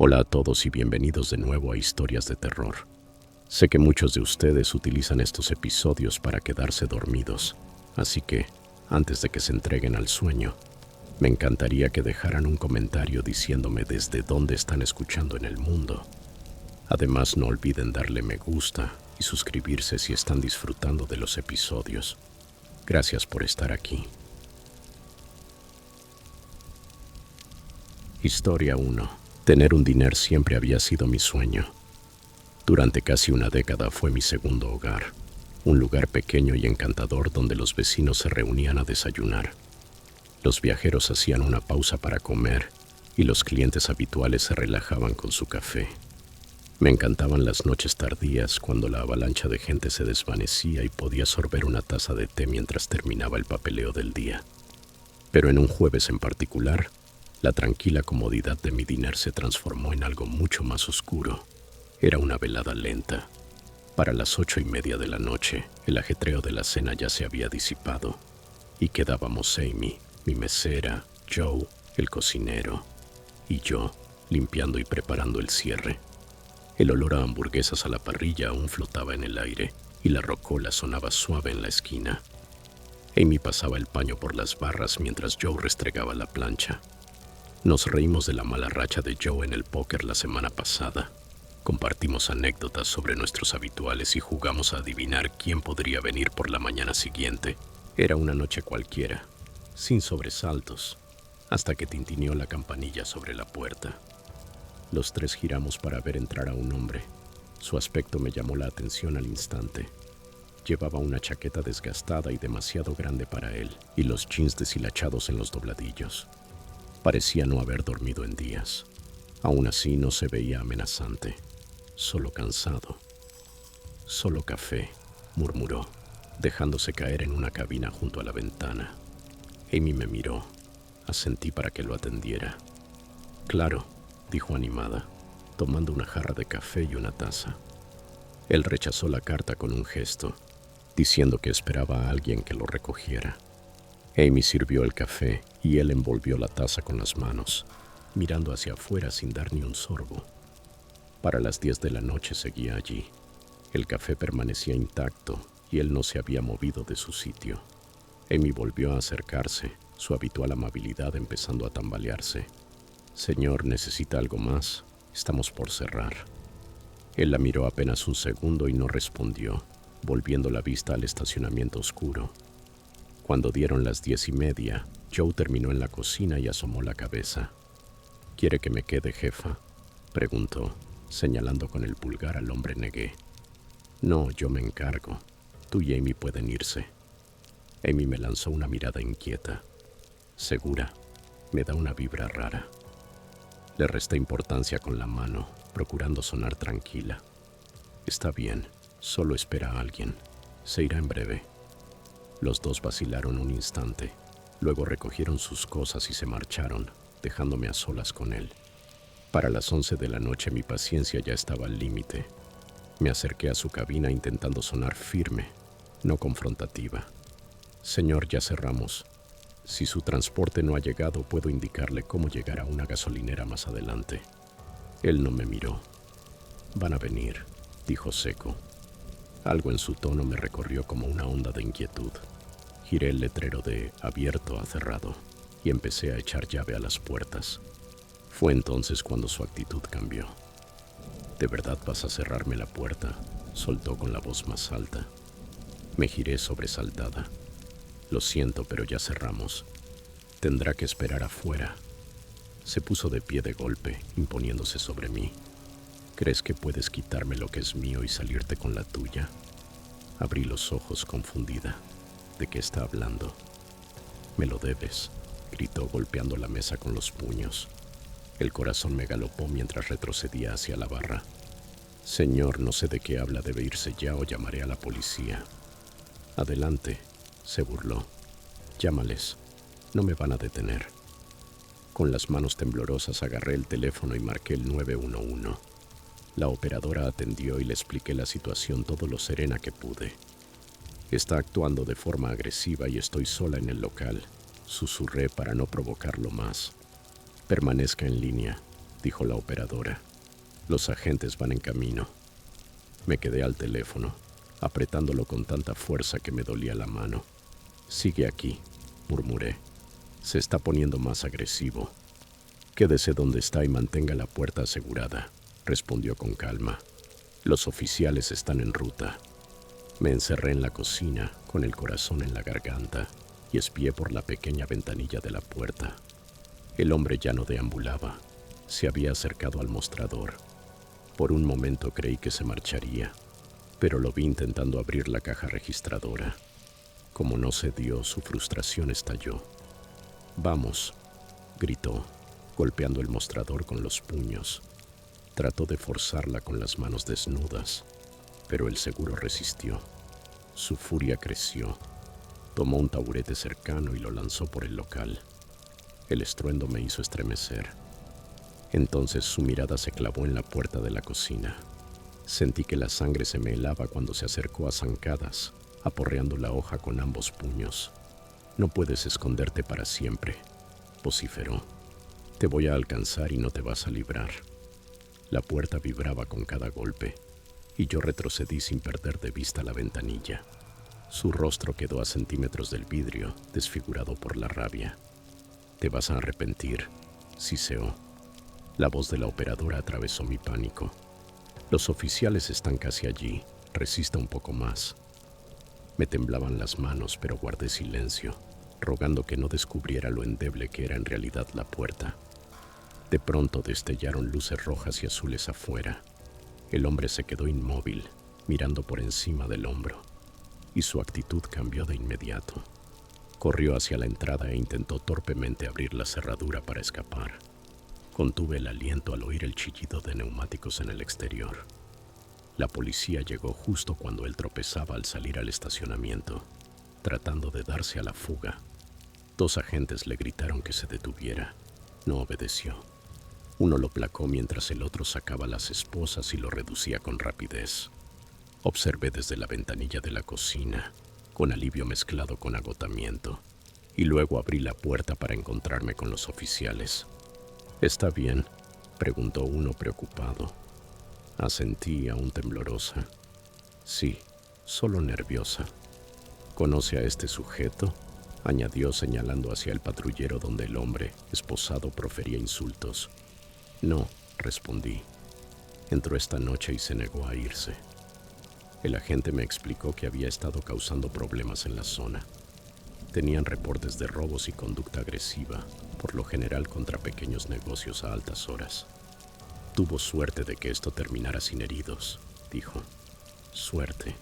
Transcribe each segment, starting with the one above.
Hola a todos y bienvenidos de nuevo a Historias de Terror. Sé que muchos de ustedes utilizan estos episodios para quedarse dormidos, así que, antes de que se entreguen al sueño, me encantaría que dejaran un comentario diciéndome desde dónde están escuchando en el mundo. Además, no olviden darle me gusta y suscribirse si están disfrutando de los episodios. Gracias por estar aquí. Historia 1. Tener un diner siempre había sido mi sueño. Durante casi una década fue mi segundo hogar, un lugar pequeño y encantador donde los vecinos se reunían a desayunar. Los viajeros hacían una pausa para comer y los clientes habituales se relajaban con su café. Me encantaban las noches tardías cuando la avalancha de gente se desvanecía y podía sorber una taza de té mientras terminaba el papeleo del día. Pero en un jueves en particular, la tranquila comodidad de mi diner se transformó en algo mucho más oscuro. Era una velada lenta. Para las 8:30 de la noche, el ajetreo de la cena ya se había disipado y quedábamos Amy, mi mesera, Joe, el cocinero, y yo, limpiando y preparando el cierre. El olor a hamburguesas a la parrilla aún flotaba en el aire y la rocola sonaba suave en la esquina. Amy pasaba el paño por las barras mientras Joe restregaba la plancha. Nos reímos de la mala racha de Joe en el póker la semana pasada. Compartimos anécdotas sobre nuestros habituales y jugamos a adivinar quién podría venir por la mañana siguiente. Era una noche cualquiera, sin sobresaltos, hasta que tintineó la campanilla sobre la puerta. Los tres giramos para ver entrar a un hombre. Su aspecto me llamó la atención al instante. Llevaba una chaqueta desgastada y demasiado grande para él, y los jeans deshilachados en los dobladillos. Parecía no haber dormido en días. Aún así no se veía amenazante, solo cansado. «Solo café», murmuró, dejándose caer en una cabina junto a la ventana. Amy me miró. Asentí para que lo atendiera. «Claro», dijo animada, tomando una jarra de café y una taza. Él rechazó la carta con un gesto, diciendo que esperaba a alguien que lo recogiera. Amy sirvió el café y él envolvió la taza con las manos, mirando hacia afuera sin dar ni un sorbo. Para las 10 de la noche seguía allí. El café permanecía intacto y él no se había movido de su sitio. Amy volvió a acercarse, su habitual amabilidad empezando a tambalearse. «Señor, ¿necesita algo más? Estamos por cerrar». Él la miró apenas un segundo y no respondió, volviendo la vista al estacionamiento oscuro. Cuando dieron las 10:30, Joe terminó en la cocina y asomó la cabeza. «¿Quiere que me quede, jefa?», preguntó, señalando con el pulgar al hombre. Negué. «No, yo me encargo. Tú y Amy pueden irse». Amy me lanzó una mirada inquieta. «¿Segura? Me da una vibra rara». Le resté importancia con la mano, procurando sonar tranquila. «Está bien, solo espera a alguien. Se irá en breve». Los dos vacilaron un instante, luego recogieron sus cosas y se marcharon, dejándome a solas con él. Para las 11 de la noche mi paciencia ya estaba al límite. Me acerqué a su cabina intentando sonar firme, no confrontativa. «Señor, ya cerramos. Si su transporte no ha llegado, puedo indicarle cómo llegar a una gasolinera más adelante». Él no me miró. «Van a venir», dijo seco. Algo en su tono me recorrió como una onda de inquietud. Giré el letrero de «abierto» a «cerrado» y empecé a echar llave a las puertas. Fue entonces cuando su actitud cambió. «¿De verdad vas a cerrarme la puerta?», soltó con la voz más alta. Me giré sobresaltada. «Lo siento, pero ya cerramos. Tendrá que esperar afuera». Se puso de pie de golpe, imponiéndose sobre mí. «¿Crees que puedes quitarme lo que es mío y salirte con la tuya?». Abrí los ojos confundida. ¿De qué está hablando? «Me lo debes», gritó golpeando la mesa con los puños. El corazón me galopó mientras retrocedía hacia la barra. «Señor, no sé de qué habla, debe irse ya o llamaré a la policía». «Adelante», se burló. «Llámales, no me van a detener». Con las manos temblorosas agarré el teléfono y marqué el 911. La operadora atendió y le expliqué la situación todo lo serena que pude. «Está actuando de forma agresiva y estoy sola en el local», susurré para no provocarlo más. «Permanezca en línea. dijo la operadora. Los agentes van en camino. Me quedé al teléfono, apretándolo con tanta fuerza que me dolía la mano. Sigue aquí, murmuré. Se está poniendo más agresivo. Quédese donde está y mantenga la puerta asegurada, respondió con calma. Los oficiales están en ruta. Me encerré en la cocina, con el corazón en la garganta, y espié por la pequeña ventanilla de la puerta. El hombre ya no deambulaba. Se había acercado al mostrador. Por un momento creí que se marcharía, pero lo vi intentando abrir la caja registradora. Como no se dio, su frustración estalló. «Vamos», gritó, golpeando el mostrador con los puños. Trató de forzarla con las manos desnudas, pero el seguro resistió. Su furia creció. Tomó un taburete cercano y lo lanzó por el local. El estruendo me hizo estremecer. Entonces su mirada se clavó en la puerta de la cocina. Sentí que la sangre se me helaba cuando se acercó a zancadas, aporreando la hoja con ambos puños. «No puedes esconderte para siempre», vociferó. «Te voy a alcanzar y no te vas a librar». La puerta vibraba con cada golpe, y yo retrocedí sin perder de vista la ventanilla. Su rostro quedó a centímetros del vidrio, desfigurado por la rabia. «Te vas a arrepentir», siseó. La voz de la operadora atravesó mi pánico. «Los oficiales están casi allí. Resista un poco más». Me temblaban las manos, pero guardé silencio, rogando que no descubriera lo endeble que era en realidad la puerta. De pronto destellaron luces rojas y azules afuera. El hombre se quedó inmóvil, mirando por encima del hombro, y su actitud cambió de inmediato. Corrió hacia la entrada e intentó torpemente abrir la cerradura para escapar. Contuve el aliento al oír el chillido de neumáticos en el exterior. La policía llegó justo cuando él tropezaba al salir al estacionamiento, tratando de darse a la fuga. 2 agentes le gritaron que se detuviera. No obedeció. Uno lo placó mientras el otro sacaba las esposas y lo reducía con rapidez. Observé desde la ventanilla de la cocina, con alivio mezclado con agotamiento, y luego abrí la puerta para encontrarme con los oficiales. «¿Está bien?», preguntó uno preocupado. Asentí, aún temblorosa. «Sí, solo nerviosa». «¿Conoce a este sujeto?», añadió señalando hacia el patrullero donde el hombre, esposado, profería insultos. «No», respondí. «Entró esta noche y se negó a irse». El agente me explicó que había estado causando problemas en la zona. Tenían reportes de robos y conducta agresiva, por lo general contra pequeños negocios a altas horas. «Tuvo suerte de que esto terminara sin heridos», dijo. «Suerte».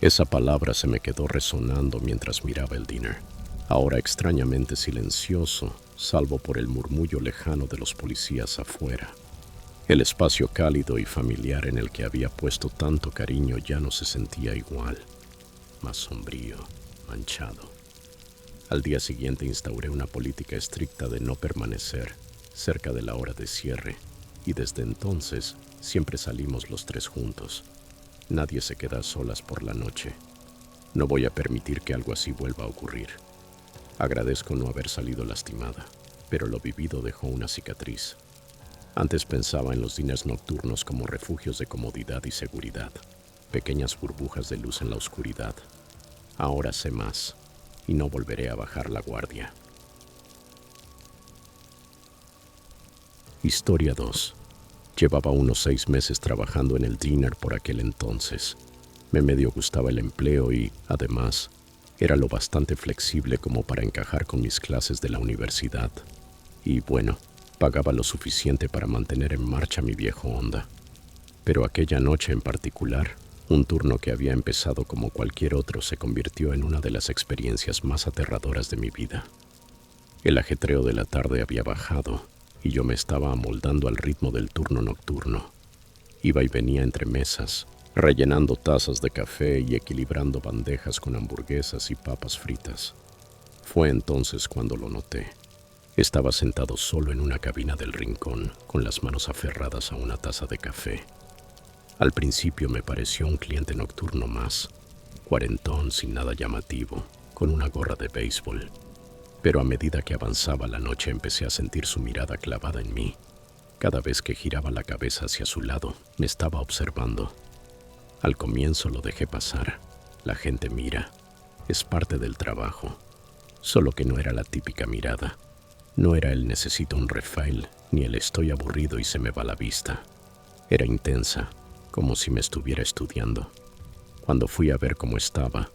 Esa palabra se me quedó resonando mientras miraba el diner, ahora extrañamente silencioso, salvo por el murmullo lejano de los policías afuera. El espacio cálido y familiar en el que había puesto tanto cariño ya no se sentía igual, más sombrío, manchado. Al día siguiente instauré una política estricta de no permanecer cerca de la hora de cierre, y desde entonces siempre salimos los 3 juntos. Nadie se queda a solas por la noche. No voy a permitir que algo así vuelva a ocurrir. Agradezco no haber salido lastimada, pero lo vivido dejó una cicatriz. Antes pensaba en los diners nocturnos como refugios de comodidad y seguridad, pequeñas burbujas de luz en la oscuridad. Ahora sé más, y no volveré a bajar la guardia. Historia 2. Llevaba unos 6 meses trabajando en el diner por aquel entonces. Me medio gustaba el empleo y, además, era lo bastante flexible como para encajar con mis clases de la universidad. Y bueno, pagaba lo suficiente para mantener en marcha mi viejo Honda. Pero aquella noche en particular, un turno que había empezado como cualquier otro se convirtió en una de las experiencias más aterradoras de mi vida. El ajetreo de la tarde había bajado, y yo me estaba amoldando al ritmo del turno nocturno. Iba y venía entre mesas, rellenando tazas de café y equilibrando bandejas con hamburguesas y papas fritas. Fue entonces cuando lo noté. Estaba sentado solo en una cabina del rincón, con las manos aferradas a una taza de café. Al principio me pareció un cliente nocturno más, cuarentón sin nada llamativo, con una gorra de béisbol. Pero a medida que avanzaba la noche empecé a sentir su mirada clavada en mí. Cada vez que giraba la cabeza hacia su lado, me estaba observando. Al comienzo lo dejé pasar. La gente mira. Es parte del trabajo. Solo que no era la típica mirada. No era el necesito un refill, ni el estoy aburrido y se me va la vista. Era intensa, como si me estuviera estudiando. Cuando fui a ver cómo estaba,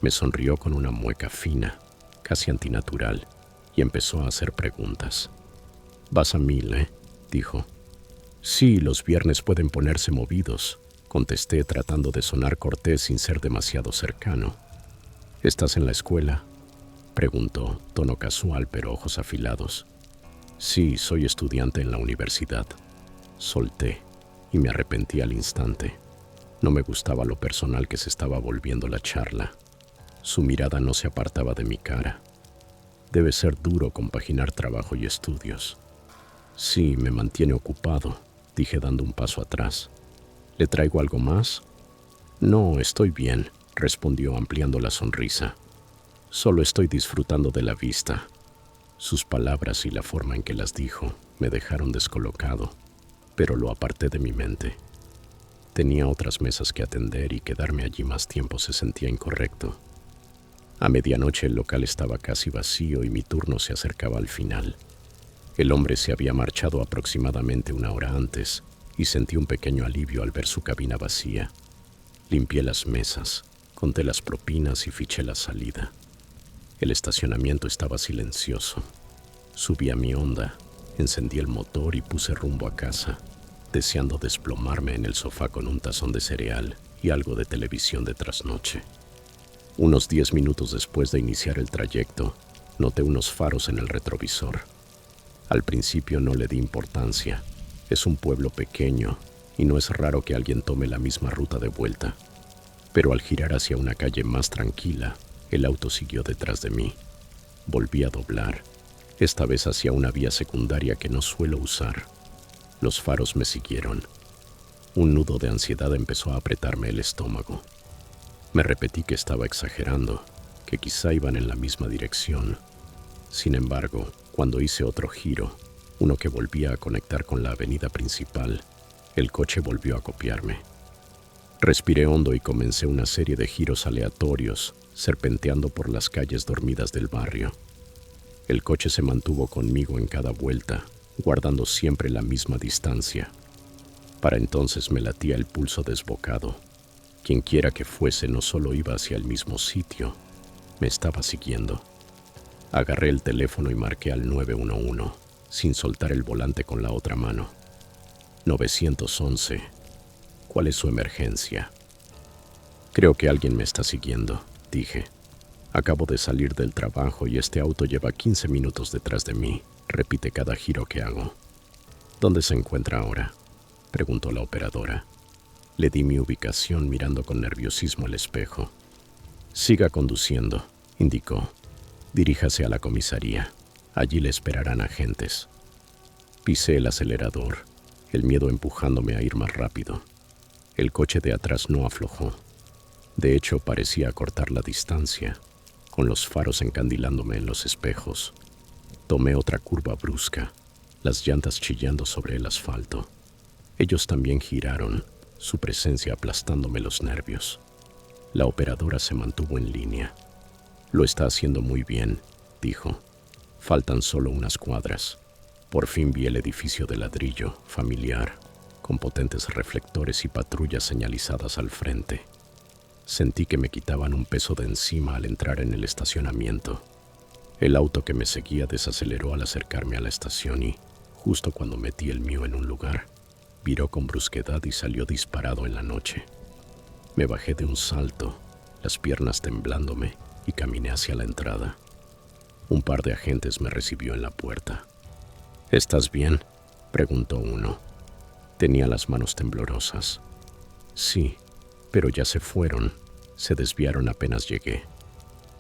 me sonrió con una mueca fina, casi antinatural, y empezó a hacer preguntas. «Vas a 1000, ¿eh?», dijo. «Sí, los viernes pueden ponerse movidos», contesté tratando de sonar cortés sin ser demasiado cercano. «¿Estás en la escuela?», preguntó, tono casual pero ojos afilados. «Sí, soy estudiante en la universidad», solté, y me arrepentí al instante. No me gustaba lo personal que se estaba volviendo la charla. Su mirada no se apartaba de mi cara. Debe ser duro compaginar trabajo y estudios. «Sí, me mantiene ocupado», dije dando un paso atrás. «¿Le traigo algo más?». «No, estoy bien», respondió ampliando la sonrisa. «Solo estoy disfrutando de la vista». Sus palabras y la forma en que las dijo me dejaron descolocado, pero lo aparté de mi mente. Tenía otras mesas que atender y quedarme allí más tiempo se sentía incorrecto. A medianoche el local estaba casi vacío y mi turno se acercaba al final. El hombre se había marchado aproximadamente 1 hora antes y sentí un pequeño alivio al ver su cabina vacía. Limpié las mesas, conté las propinas y fiché la salida. El estacionamiento estaba silencioso. Subí a mi Honda, encendí el motor y puse rumbo a casa, deseando desplomarme en el sofá con un tazón de cereal y algo de televisión de trasnoche. Unos 10 minutos después de iniciar el trayecto, noté unos faros en el retrovisor. Al principio no le di importancia. Es un pueblo pequeño y no es raro que alguien tome la misma ruta de vuelta. Pero al girar hacia una calle más tranquila, el auto siguió detrás de mí. Volví a doblar, esta vez hacia una vía secundaria que no suelo usar. Los faros me siguieron. Un nudo de ansiedad empezó a apretarme el estómago. Me repetí que estaba exagerando, que quizá iban en la misma dirección. Sin embargo, cuando hice otro giro, uno que volvía a conectar con la avenida principal, el coche volvió a copiarme. Respiré hondo y comencé una serie de giros aleatorios, serpenteando por las calles dormidas del barrio. El coche se mantuvo conmigo en cada vuelta, guardando siempre la misma distancia. Para entonces me latía el pulso desbocado. Quienquiera que fuese no solo iba hacia el mismo sitio, me estaba siguiendo. Agarré el teléfono y marqué al 911, sin soltar el volante con la otra mano. 911. ¿Cuál es su emergencia? Creo que alguien me está siguiendo, dije. Acabo de salir del trabajo y este auto lleva 15 minutos detrás de mí. Repite cada giro que hago. ¿Dónde se encuentra ahora?, preguntó la operadora. Le di mi ubicación mirando con nerviosismo el espejo. Siga conduciendo, indicó. Diríjase a la comisaría. Allí le esperarán agentes. Pisé el acelerador, el miedo empujándome a ir más rápido. El coche de atrás no aflojó. De hecho, parecía acortar la distancia, con los faros encandilándome en los espejos. Tomé otra curva brusca, las llantas chillando sobre el asfalto. Ellos también giraron, su presencia aplastándome los nervios. La operadora se mantuvo en línea. Lo está haciendo muy bien, dijo. Faltan solo unas cuadras. Por fin vi el edificio de ladrillo, familiar, con potentes reflectores y patrullas señalizadas al frente. Sentí que me quitaban un peso de encima al entrar en el estacionamiento. El auto que me seguía desaceleró al acercarme a la estación y, justo cuando metí el mío en un lugar, viró con brusquedad y salió disparado en la noche. Me bajé de un salto, las piernas temblándome, y caminé hacia la entrada. Un par de agentes me recibió en la puerta. ¿Estás bien?, preguntó uno. Tenía las manos temblorosas. Sí, pero ya se fueron. Se desviaron apenas llegué.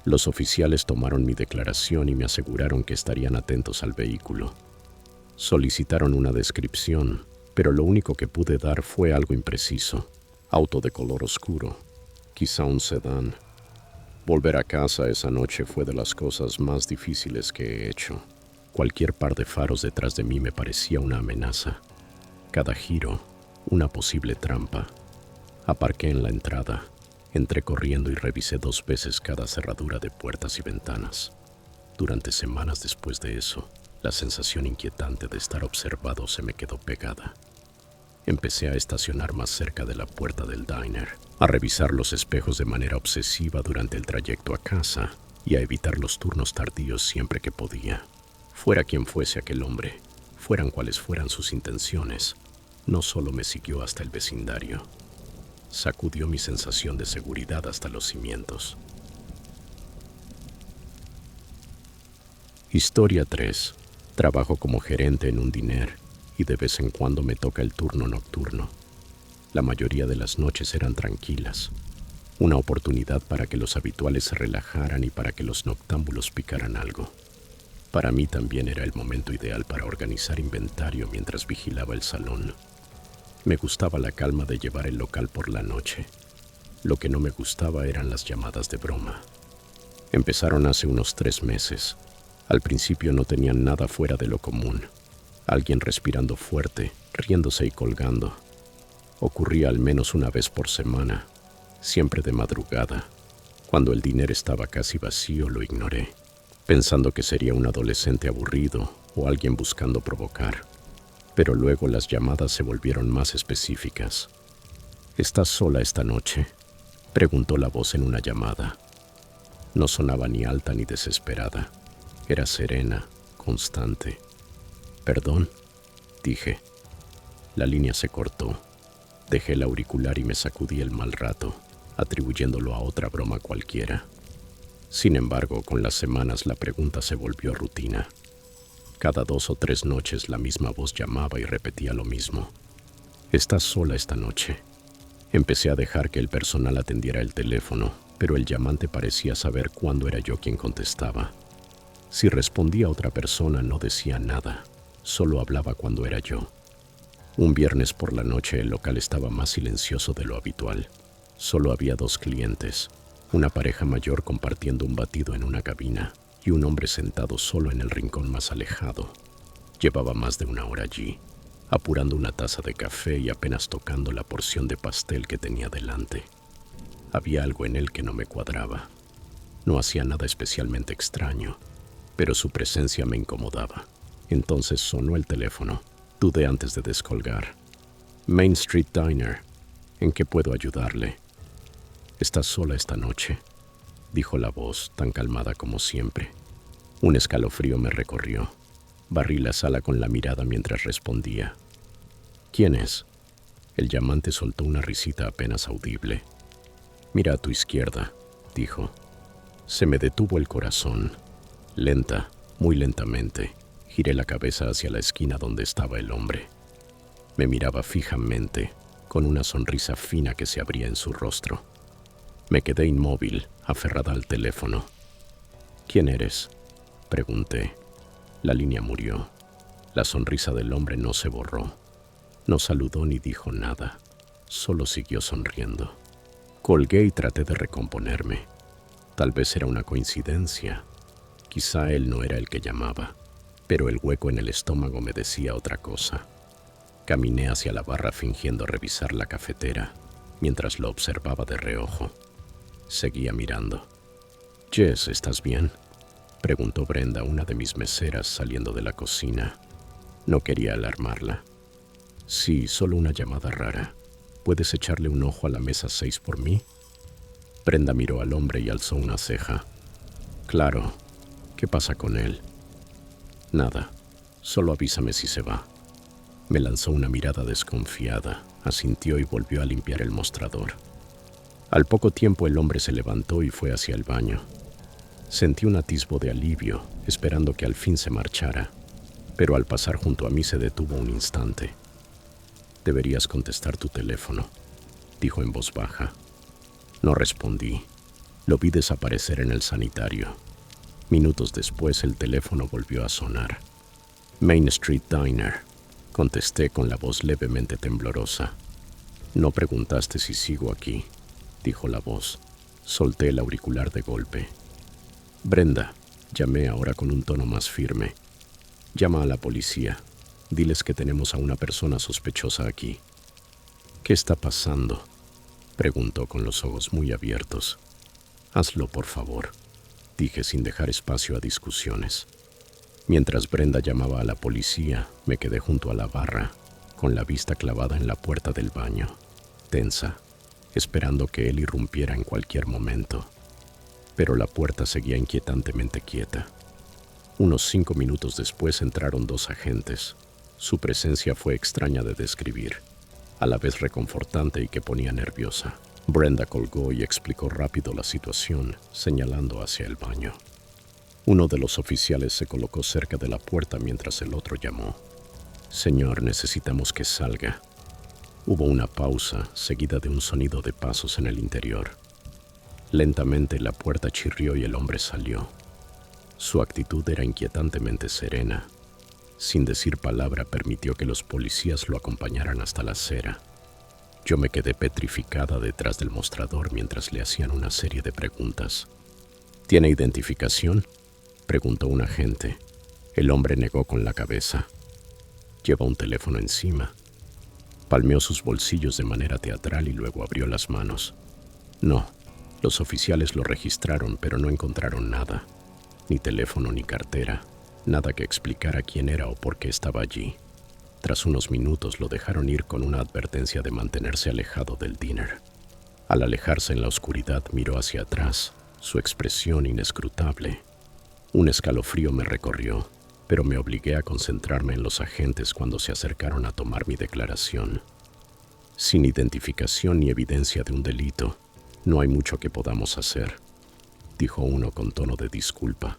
Los oficiales tomaron mi declaración y me aseguraron que estarían atentos al vehículo. Solicitaron una descripción, pero lo único que pude dar fue algo impreciso. Auto de color oscuro, quizá un sedán. Volver a casa esa noche fue de las cosas más difíciles que he hecho. Cualquier par de faros detrás de mí me parecía una amenaza. Cada giro, una posible trampa. Aparqué en la entrada, entré corriendo y revisé 2 veces cada cerradura de puertas y ventanas. Durante semanas después de eso, la sensación inquietante de estar observado se me quedó pegada. Empecé a estacionar más cerca de la puerta del diner, a revisar los espejos de manera obsesiva durante el trayecto a casa y a evitar los turnos tardíos siempre que podía. Fuera quien fuese aquel hombre, fueran cuales fueran sus intenciones, no solo me siguió hasta el vecindario, sacudió mi sensación de seguridad hasta los cimientos. Historia 3. Trabajo como gerente en un diner y de vez en cuando me toca el turno nocturno. La mayoría de las noches eran tranquilas, una oportunidad para que los habituales se relajaran y para que los noctámbulos picaran algo. Para mí también era el momento ideal para organizar inventario mientras vigilaba el salón. Me gustaba la calma de llevar el local por la noche. Lo que no me gustaba eran las llamadas de broma. Empezaron hace unos 3 meses. Al principio no tenían nada fuera de lo común. Alguien respirando fuerte, riéndose y colgando. Ocurría al menos una vez por semana, siempre de madrugada. Cuando el dinero estaba casi vacío, lo ignoré, pensando que sería un adolescente aburrido o alguien buscando provocar. Pero luego las llamadas se volvieron más específicas. ¿Estás sola esta noche?, preguntó la voz en una llamada. No sonaba ni alta ni desesperada. Era serena, constante. «¿Perdón?», dije. La línea se cortó. Dejé el auricular y me sacudí el mal rato, atribuyéndolo a otra broma cualquiera. Sin embargo, con las semanas la pregunta se volvió rutina. Cada 2 o 3 noches la misma voz llamaba y repetía lo mismo. «¿Estás sola esta noche?». Empecé a dejar que el personal atendiera el teléfono, pero el llamante parecía saber cuándo era yo quien contestaba. Si respondía otra persona no decía nada, solo hablaba cuando era yo. Un viernes por la noche el local estaba más silencioso de lo habitual. Solo había 2 clientes, una pareja mayor compartiendo un batido en una cabina y un hombre sentado solo en el rincón más alejado. Llevaba más de 1 hora allí, apurando una taza de café y apenas tocando la porción de pastel que tenía delante. Había algo en él que no me cuadraba. No hacía nada especialmente extraño, pero su presencia me incomodaba. Entonces sonó el teléfono. Dudé antes de descolgar. «Main Street Diner. ¿En qué puedo ayudarle?». «¿Estás sola esta noche?», dijo la voz, tan calmada como siempre. Un escalofrío me recorrió. Barrí la sala con la mirada mientras respondía. «¿Quién es?». El llamante soltó una risita apenas audible. «Mira a tu izquierda», dijo. Se me detuvo el corazón. Lenta, muy lentamente, giré la cabeza hacia la esquina donde estaba el hombre. Me miraba fijamente, con una sonrisa fina que se abría en su rostro. Me quedé inmóvil, aferrada al teléfono. «¿Quién eres?», pregunté. La línea murió. La sonrisa del hombre no se borró. No saludó ni dijo nada. Solo siguió sonriendo. Colgué y traté de recomponerme. Tal vez era una coincidencia. Quizá él no era el que llamaba, pero el hueco en el estómago me decía otra cosa. Caminé hacia la barra fingiendo revisar la cafetera, mientras lo observaba de reojo. Seguía mirando. «Jess, ¿estás bien?», preguntó Brenda, una de mis meseras, saliendo de la cocina. No quería alarmarla. «Sí, solo una llamada rara. ¿Puedes echarle un ojo a la mesa 6 por mí?». Brenda miró al hombre y alzó una ceja. «Claro. ¿Qué pasa con él?». «Nada. Solo avísame si se va». Me lanzó una mirada desconfiada, asintió y volvió a limpiar el mostrador. Al poco tiempo el hombre se levantó y fue hacia el baño. Sentí un atisbo de alivio, esperando que al fin se marchara, pero al pasar junto a mí se detuvo un instante. «Deberías contestar tu teléfono», dijo en voz baja. No respondí. Lo vi desaparecer en el sanitario. Minutos después el teléfono volvió a sonar. «Main Street Diner», contesté con la voz levemente temblorosa. «No preguntaste si sigo aquí», dijo la voz. Solté el auricular de golpe. «Brenda», llamé ahora con un tono más firme. Llama a la policía. Diles que tenemos a una persona sospechosa aquí. ¿Qué está pasando?, preguntó con los ojos muy abiertos. Hazlo, por favor, dije sin dejar espacio a discusiones. Mientras Brenda llamaba a la policía, me quedé junto a la barra, con la vista clavada en la puerta del baño, tensa, esperando que él irrumpiera en cualquier momento. Pero la puerta seguía inquietantemente quieta. Unos 5 minutos después entraron 2 agentes. Su presencia fue extraña de describir, a la vez reconfortante y que ponía nerviosa. Brenda colgó y explicó rápido la situación, señalando hacia el baño. Uno de los oficiales se colocó cerca de la puerta mientras el otro llamó. Señor, necesitamos que salga. Hubo una pausa, seguida de un sonido de pasos en el interior. Lentamente la puerta chirrió y el hombre salió. Su actitud era inquietantemente serena. Sin decir palabra, permitió que los policías lo acompañaran hasta la acera. Yo me quedé petrificada detrás del mostrador mientras le hacían una serie de preguntas. ¿Tiene identificación?, preguntó un agente. El hombre negó con la cabeza. Lleva un teléfono encima. Palmeó sus bolsillos de manera teatral y luego abrió las manos. No, los oficiales lo registraron, pero no encontraron nada. Ni teléfono ni cartera. Nada que explicara quién era o por qué estaba allí. Tras unos minutos lo dejaron ir con una advertencia de mantenerse alejado del diner. Al alejarse en la oscuridad miró hacia atrás, su expresión inescrutable. Un escalofrío me recorrió, pero me obligué a concentrarme en los agentes cuando se acercaron a tomar mi declaración. Sin identificación ni evidencia de un delito, no hay mucho que podamos hacer, dijo uno con tono de disculpa.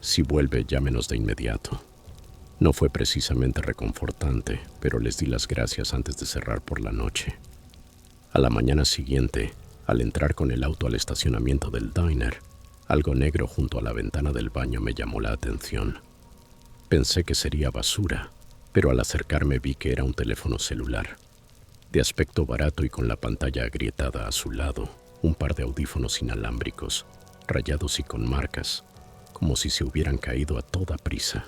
Si vuelve, llámenos de inmediato. No fue precisamente reconfortante, pero les di las gracias antes de cerrar por la noche. A la mañana siguiente, al entrar con el auto al estacionamiento del diner, algo negro junto a la ventana del baño me llamó la atención. Pensé que sería basura, pero al acercarme vi que era un teléfono celular. De aspecto barato y con la pantalla agrietada a su lado, un par de audífonos inalámbricos, rayados y con marcas, como si se hubieran caído a toda prisa.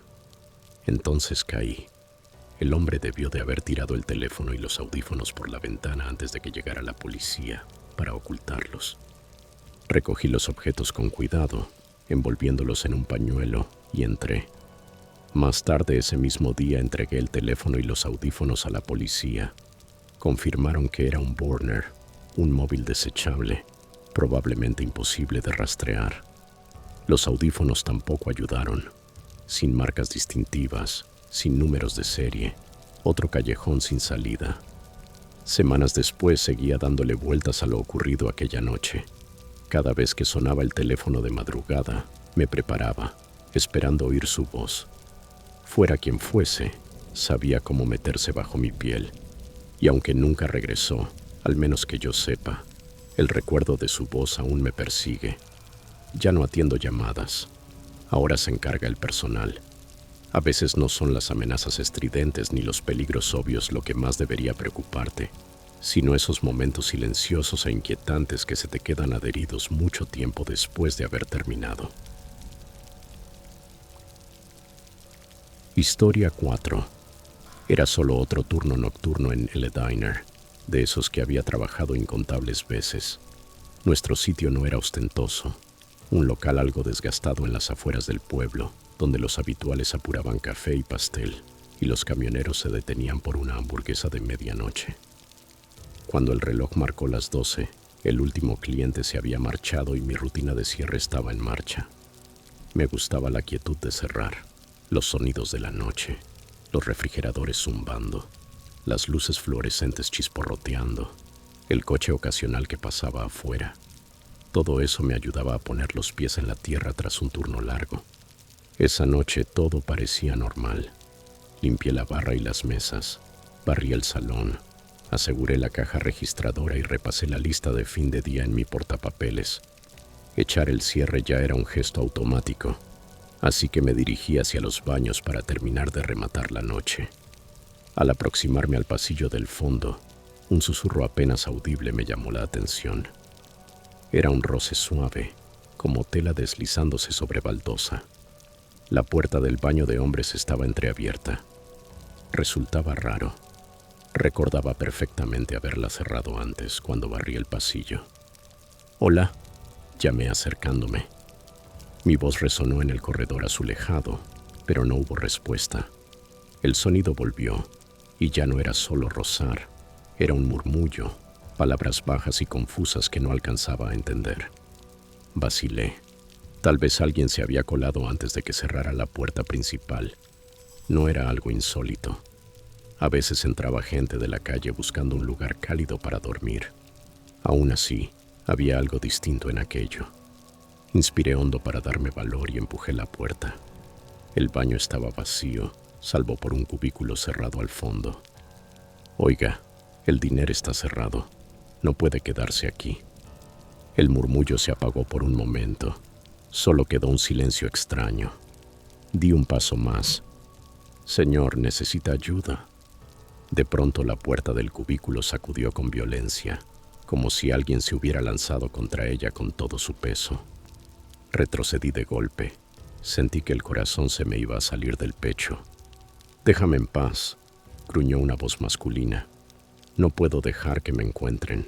Entonces caí. El hombre debió de haber tirado el teléfono y los audífonos por la ventana antes de que llegara la policía para ocultarlos. Recogí los objetos con cuidado, envolviéndolos en un pañuelo, y entré. Más tarde ese mismo día entregué el teléfono y los audífonos a la policía. Confirmaron que era un burner, un móvil desechable, probablemente imposible de rastrear. Los audífonos tampoco ayudaron. Sin marcas distintivas, sin números de serie, otro callejón sin salida. Semanas después seguía dándole vueltas a lo ocurrido aquella noche. Cada vez que sonaba el teléfono de madrugada, me preparaba, esperando oír su voz. Fuera quien fuese, sabía cómo meterse bajo mi piel. Y aunque nunca regresó, al menos que yo sepa, el recuerdo de su voz aún me persigue. Ya no atiendo llamadas. Ahora se encarga el personal. A veces no son las amenazas estridentes ni los peligros obvios lo que más debería preocuparte, sino esos momentos silenciosos e inquietantes que se te quedan adheridos mucho tiempo después de haber terminado. Historia 4. Era solo otro turno nocturno en el diner, de esos que había trabajado incontables veces. Nuestro sitio no era ostentoso. Un local algo desgastado en las afueras del pueblo, donde los habituales apuraban café y pastel, y los camioneros se detenían por una hamburguesa de medianoche. Cuando el reloj marcó las 12, el último cliente se había marchado y mi rutina de cierre estaba en marcha. Me gustaba la quietud de cerrar, los sonidos de la noche, los refrigeradores zumbando, las luces fluorescentes chisporroteando, el coche ocasional que pasaba afuera. Todo eso me ayudaba a poner los pies en la tierra tras un turno largo. Esa noche todo parecía normal. Limpié la barra y las mesas, barrí el salón, aseguré la caja registradora y repasé la lista de fin de día en mi portapapeles. Echar el cierre ya era un gesto automático, así que me dirigí hacia los baños para terminar de rematar la noche. Al aproximarme al pasillo del fondo, un susurro apenas audible me llamó la atención. Era un roce suave, como tela deslizándose sobre baldosa. La puerta del baño de hombres estaba entreabierta. Resultaba raro. Recordaba perfectamente haberla cerrado antes, cuando barrí el pasillo. «Hola», llamé acercándome. Mi voz resonó en el corredor azulejado, pero no hubo respuesta. El sonido volvió, y ya no era solo rozar, era un murmullo, palabras bajas y confusas que no alcanzaba a entender. Vacilé. Tal vez alguien se había colado antes de que cerrara la puerta principal. No era algo insólito. A veces entraba gente de la calle buscando un lugar cálido para dormir. Aún así, había algo distinto en aquello. Inspiré hondo para darme valor y empujé la puerta. El baño estaba vacío, salvo por un cubículo cerrado al fondo. «Oiga, el dinero está cerrado. No puede quedarse aquí». El murmullo se apagó por un momento. Solo quedó un silencio extraño. Di un paso más. «Señor, ¿necesita ayuda?» De pronto la puerta del cubículo sacudió con violencia, como si alguien se hubiera lanzado contra ella con todo su peso. Retrocedí de golpe. Sentí que el corazón se me iba a salir del pecho. «Déjame en paz», gruñó una voz masculina. «No puedo dejar que me encuentren».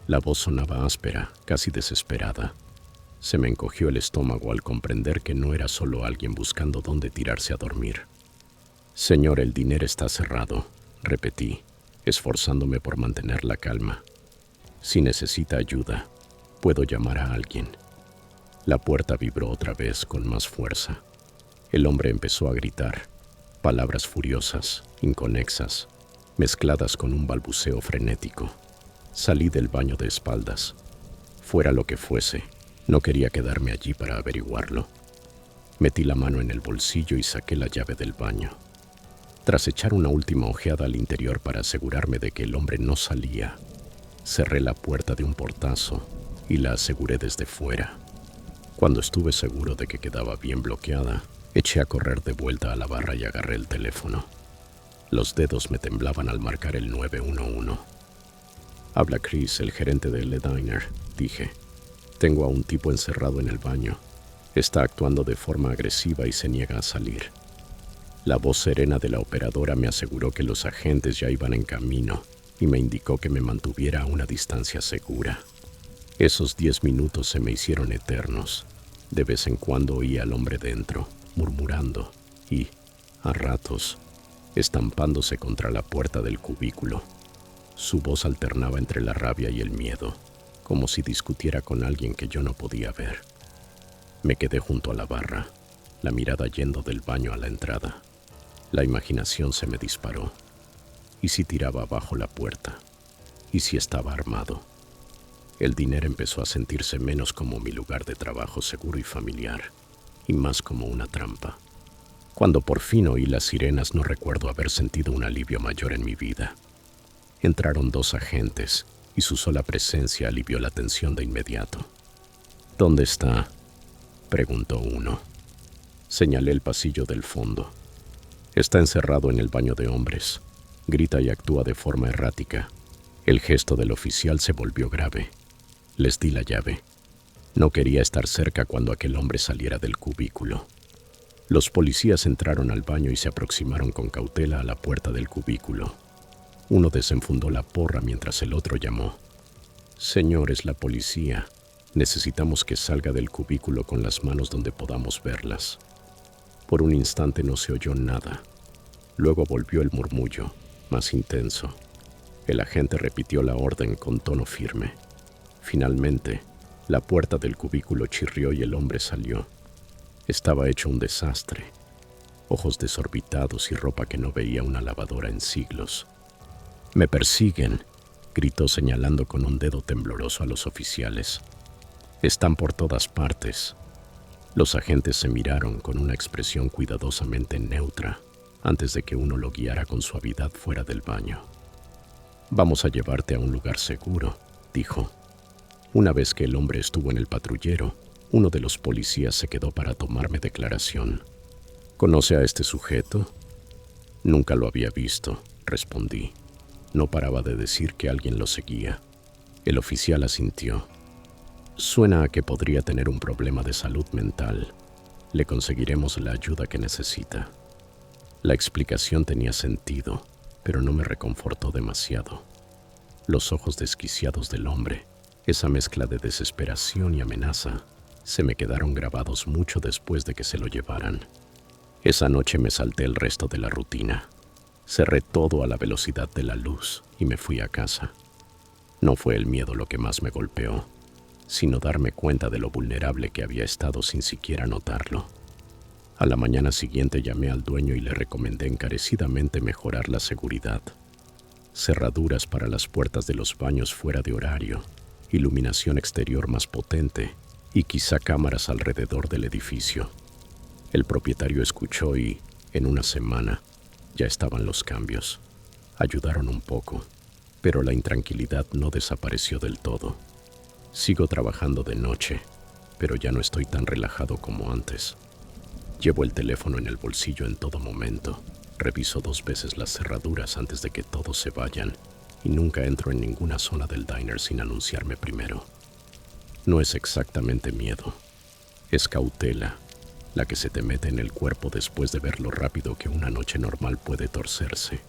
La voz sonaba áspera, casi desesperada. Se me encogió el estómago al comprender que no era solo alguien buscando dónde tirarse a dormir. «Señor, el dinero está cerrado», repetí, esforzándome por mantener la calma. «Si necesita ayuda, puedo llamar a alguien». La puerta vibró otra vez con más fuerza. El hombre empezó a gritar, palabras furiosas, inconexas, mezcladas con un balbuceo frenético. Salí del baño de espaldas. Fuera lo que fuese, no quería quedarme allí para averiguarlo. Metí la mano en el bolsillo y saqué la llave del baño. Tras echar una última ojeada al interior para asegurarme de que el hombre no salía, cerré la puerta de un portazo y la aseguré desde fuera. Cuando estuve seguro de que quedaba bien bloqueada, eché a correr de vuelta a la barra y agarré el teléfono. Los dedos me temblaban al marcar el 911. «Habla Chris, el gerente del Le Diner», dije. «Tengo a un tipo encerrado en el baño. Está actuando de forma agresiva y se niega a salir». La voz serena de la operadora me aseguró que los agentes ya iban en camino y me indicó que me mantuviera a una distancia segura. Esos 10 minutos se me hicieron eternos. De vez en cuando oía al hombre dentro, murmurando y, a ratos, estampándose contra la puerta del cubículo. Su voz alternaba entre la rabia y el miedo, como si discutiera con alguien que yo no podía ver. Me quedé junto a la barra, la mirada yendo del baño a la entrada. La imaginación se me disparó. ¿Y si tiraba abajo la puerta? ¿Y si estaba armado? El dinero empezó a sentirse menos como mi lugar de trabajo seguro y familiar, y más como una trampa. Cuando por fin oí las sirenas, no recuerdo haber sentido un alivio mayor en mi vida. Entraron 2 agentes, y su sola presencia alivió la tensión de inmediato. «¿Dónde está?», preguntó uno. Señalé el pasillo del fondo. «Está encerrado en el baño de hombres. Grita y actúa de forma errática». El gesto del oficial se volvió grave. Les di la llave. No quería estar cerca cuando aquel hombre saliera del cubículo. Los policías entraron al baño y se aproximaron con cautela a la puerta del cubículo. Uno desenfundó la porra mientras el otro llamó. «Señor, es la policía. Necesitamos que salga del cubículo con las manos donde podamos verlas». Por un instante no se oyó nada. Luego volvió el murmullo, más intenso. El agente repitió la orden con tono firme. Finalmente, la puerta del cubículo chirrió y el hombre salió. Estaba hecho un desastre. Ojos desorbitados y ropa que no veía una lavadora en siglos. «Me persiguen», gritó señalando con un dedo tembloroso a los oficiales. «Están por todas partes». Los agentes se miraron con una expresión cuidadosamente neutra antes de que uno lo guiara con suavidad fuera del baño. «Vamos a llevarte a un lugar seguro», dijo. Una vez que el hombre estuvo en el patrullero, uno de los policías se quedó para tomarme declaración. «¿Conoce a este sujeto?» «Nunca lo había visto», respondí. No paraba de decir que alguien lo seguía. El oficial asintió. «Suena a que podría tener un problema de salud mental. Le conseguiremos la ayuda que necesita. La explicación tenía sentido, pero no me reconfortó demasiado. Los ojos desquiciados del hombre, esa mezcla de desesperación y amenaza, se me quedaron grabados mucho después de que se lo llevaran. Esa noche me salté el resto de la rutina. Cerré todo a la velocidad de la luz y me fui a casa. No fue el miedo lo que más me golpeó, sino darme cuenta de lo vulnerable que había estado sin siquiera notarlo. A la mañana siguiente llamé al dueño y le recomendé encarecidamente mejorar la seguridad. Cerraduras para las puertas de los baños fuera de horario, iluminación exterior más potente y quizá cámaras alrededor del edificio. El propietario escuchó y, en una semana, ya estaban los cambios. Ayudaron un poco, pero la intranquilidad no desapareció del todo. Sigo trabajando de noche, pero ya no estoy tan relajado como antes. Llevo el teléfono en el bolsillo en todo momento. Reviso 2 veces las cerraduras antes de que todos se vayan y nunca entro en ninguna zona del diner sin anunciarme primero. No es exactamente miedo, es cautela, la que se te mete en el cuerpo después de ver lo rápido que una noche normal puede torcerse.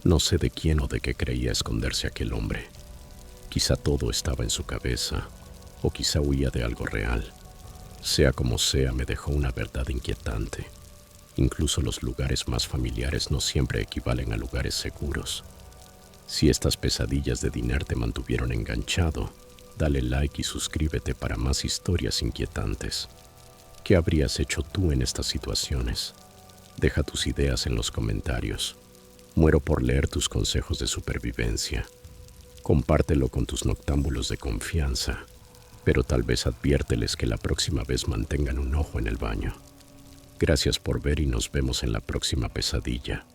No sé de quién o de qué creía esconderse aquel hombre. Quizá todo estaba en su cabeza, o quizá huía de algo real. Sea como sea, me dejó una verdad inquietante. Incluso los lugares más familiares no siempre equivalen a lugares seguros. Si estas pesadillas de diner te mantuvieron enganchado, dale like y suscríbete para más historias inquietantes. ¿Qué habrías hecho tú en estas situaciones? Deja tus ideas en los comentarios. Muero por leer tus consejos de supervivencia. Compártelo con tus noctámbulos de confianza, pero tal vez adviérteles que la próxima vez mantengan un ojo en el baño. Gracias por ver y nos vemos en la próxima pesadilla.